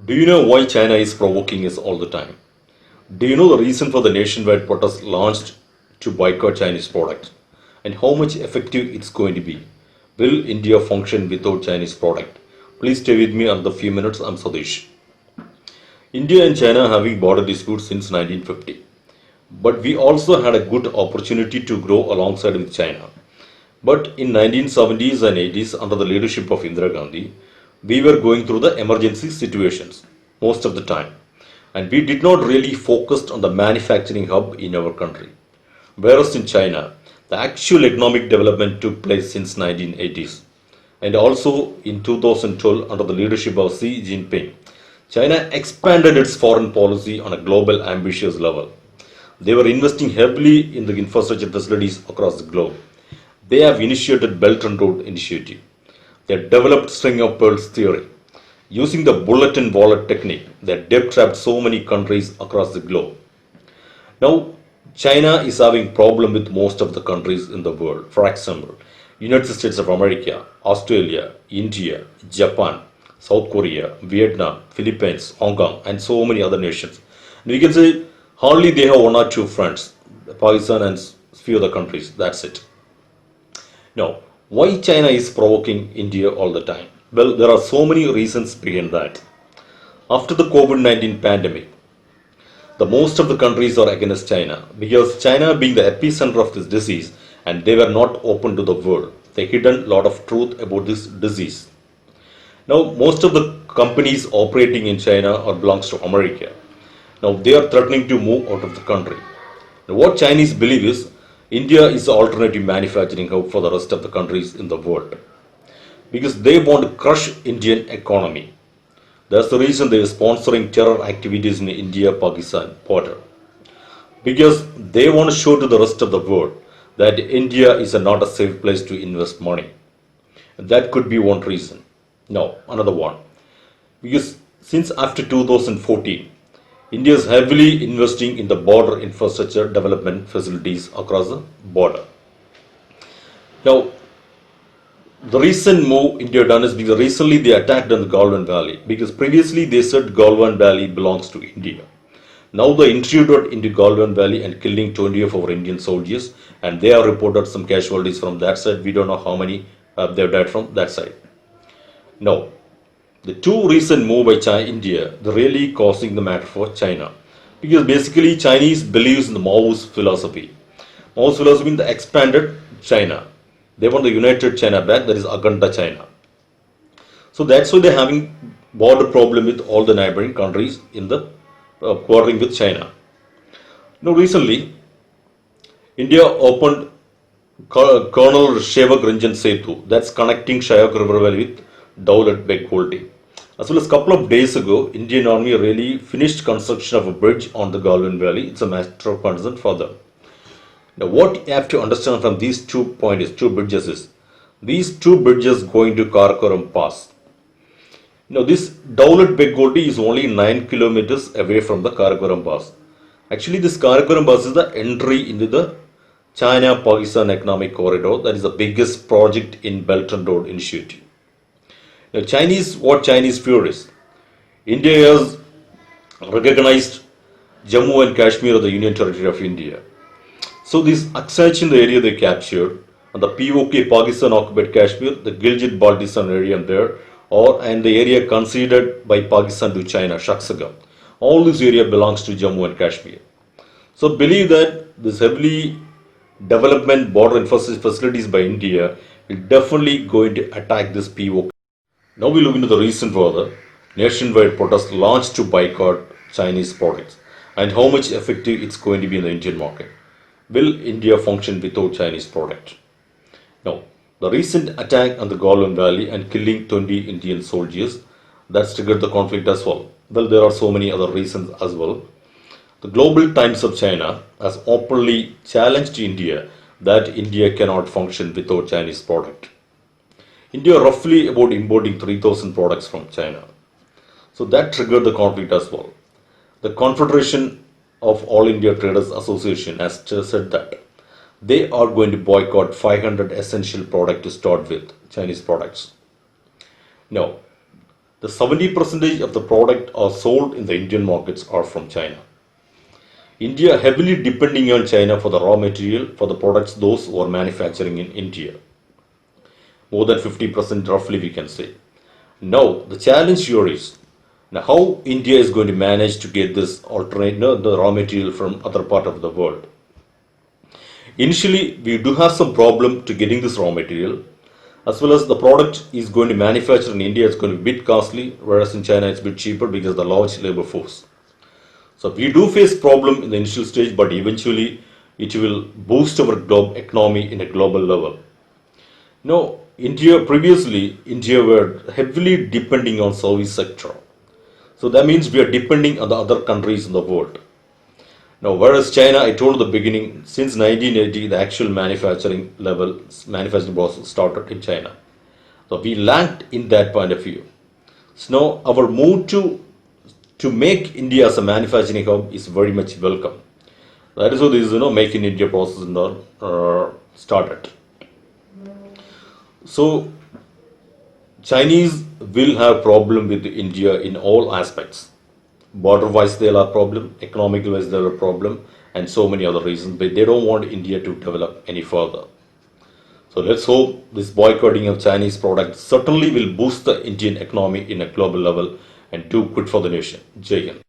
Do you know why China is provoking us all the time? Do you know the reason for the nationwide protest launched to boycott Chinese products and how much effective it's going to be? Will India function without Chinese product? Please stay with me another few minutes. I'm Satheesh. India and China are having border disputes since 1950. But we also had a good opportunity to grow alongside with China. But in 1970s and 80s under the leadership of Indira Gandhi, we were going through the emergency situations most of the time. And we did not really focus on the manufacturing hub in our country. Whereas in China, the actual economic development took place since 1980s. And also in 2012 under the leadership of Xi Jinping, China expanded its foreign policy on a global ambitious level. They were investing heavily in the infrastructure facilities across the globe. They have initiated Belt and Road Initiative. They have developed string of pearls theory. Using the bullet and wallet technique, they have debt trapped so many countries across the globe. Now, China is having problem with most of the countries in the world. For example, United States of America, Australia, India, Japan, South Korea, Vietnam, Philippines, Hong Kong, and so many other nations. And we can say hardly they have one or two friends, Pakistan and few other countries. That's it. Now, why China is provoking India all the time? Well, there are so many reasons behind that. After the COVID-19 pandemic, the most of the countries are against China because China being the epicenter of this disease and they were not open to the world. They hidden a lot of truth about this disease. Now, most of the companies operating in China or belongs to America. Now, they are threatening to move out of the country. Now, what Chinese believe is India is the alternative manufacturing hub for the rest of the countries in the world because they want to crush Indian economy. That's the reason they are sponsoring terror activities in India-Pakistan border because they want to show to the rest of the world that India is not a safe place to invest money. That could be one reason. Now, another one. Because since after 2014, India is heavily investing in the border infrastructure development facilities across the border. Now, the recent move India done is because recently they attacked on the Galwan Valley because previously they said Galwan Valley belongs to India. Now they intruded into Galwan Valley and killing 20 of our Indian soldiers and they have reported some casualties from that side. We don't know how many they have died from that side. Now, the two recent move by China, India, they're really causing the matter for China because basically Chinese believes in the Maoist philosophy. Maoist philosophy means the expanded China. They want the united China back, that is Akhanda China. So that's why they're having border problem with all the neighboring countries in the quarrelling with China. Now recently, India opened Colonel Shyok Ranjan Setu, that's connecting Shyok River Valley with Daulat Beg Oldi. As well as a couple of days ago, Indian Army really finished construction of a bridge on the Galwan Valley. It's a matter of concern for them. Now, what you have to understand from these 2 points, 2 bridges is, these 2 bridges going to Karakoram Pass. Now, this Daulat Beg Oldi is only 9 kilometers away from the Karakoram Pass. Actually, this Karakoram Pass is the entry into the China-Pakistan Economic Corridor. That is the biggest project in Belt and Road Initiative. Now, what Chinese fear is, India has recognized Jammu and Kashmir as the Union Territory of India. So this Aksach in the area they captured, and the POK Pakistan occupied Kashmir, the Gilgit-Baltistan area there, and the area conceded by Pakistan to China, Shaksagam. All this area belongs to Jammu and Kashmir. So believe that this heavily development border infrastructure facilities by India is definitely going to attack this POK. Now we look into the reason for the nationwide protest launched to boycott Chinese products and how much effective it's going to be in the Indian market. Will India function without Chinese product? Now, the recent attack on the Galwan Valley and killing 20 Indian soldiers, that's triggered the conflict as well. Well, there are so many other reasons as well. The Global Times of China has openly challenged India that India cannot function without Chinese product. India roughly about importing 3,000 products from China. So that triggered the conflict as well. The Confederation of All India Traders Association has said that they are going to boycott 500 essential products to start with, Chinese products. Now, The 70% of the product are sold in the Indian markets are from China. India heavily depending on China for the raw material for the products those who are manufacturing in India. More than 50% roughly we can say. Now the challenge here is now how India is going to manage to get this alternate the raw material from other part of the world. Initially we do have some problem to getting this raw material, as well as the product is going to manufacture in India, it's going to be a bit costly, whereas in China it's a bit cheaper because of the large labor force. So we do face problem in the initial stage, but eventually it will boost our economy in a global level. Now, previously India were heavily depending on service sector. So that means we are depending on the other countries in the world. Now, whereas China, I told at the beginning, since 1980, the actual manufacturing process started in China. So we lacked in that point of view. So now our move to make India as a manufacturing hub is very much welcome. That is how this Make in India process started. So Chinese will have problem with India in all aspects. Border-wise they'll have problem, economic-wise they'll have problem, and so many other reasons, but they don't want India to develop any further. So let's hope this boycotting of Chinese products certainly will boost the Indian economy in a global level and do good for the nation. Jai Hind.